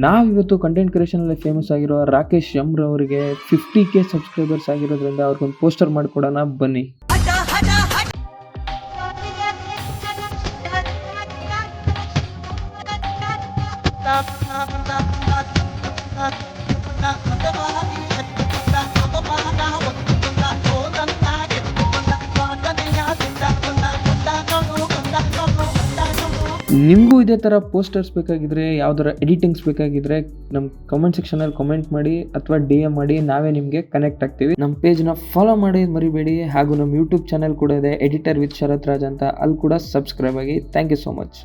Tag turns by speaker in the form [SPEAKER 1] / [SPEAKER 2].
[SPEAKER 1] ನಾವಿವತ್ತು content ಕ್ರಿಯೇಷನಲ್ಲಿ famous ಆಗಿರೋ ರಾಕೇಶ್ ಅವರಿಗೆ 50K ಸಬ್ಸ್ಕ್ರೈಬರ್ಸ್ ಆಗಿರೋದ್ರಿಂದ ಅವ್ರಿಗೊಂದು ಪೋಸ್ಟರ್ ಮಾಡಿಕೊಡೋಣ ಬನ್ನಿ. ನಿಮಗೂ ಇದೇ ಥರ ಪೋಸ್ಟರ್ಸ್ ಬೇಕಾಗಿದ್ದರೆ, ಯಾವ್ದಾರ ಎಡಿಟಿಂಗ್ಸ್ ಬೇಕಾಗಿದ್ದರೆ ನಮ್ಮ ಕಮೆಂಟ್ ಸೆಕ್ಷನಲ್ಲಿ ಕಮೆಂಟ್ ಮಾಡಿ ಅಥವಾ DM ಮಾಡಿ, ನಾವೇ ನಿಮಗೆ ಕನೆಕ್ಟ್ ಆಗ್ತೀವಿ. ನಮ್ಮ ಪೇಜ್ನ ಫಾಲೋ ಮಾಡಿ ಮರಿಬೇಡಿ. ಹಾಗೂ ನಮ್ಮ ಯೂಟ್ಯೂಬ್ ಚಾನಲ್ ಕೂಡ ಇದೆ, ಎಡಿಟರ್ ವಿತ್ ಶರತ್ ರಾಜ್ ಅಂತ, ಅಲ್ಲಿ ಕೂಡ ಸಬ್ಸ್ಕ್ರೈಬ್ ಆಗಿ. Thank you so much.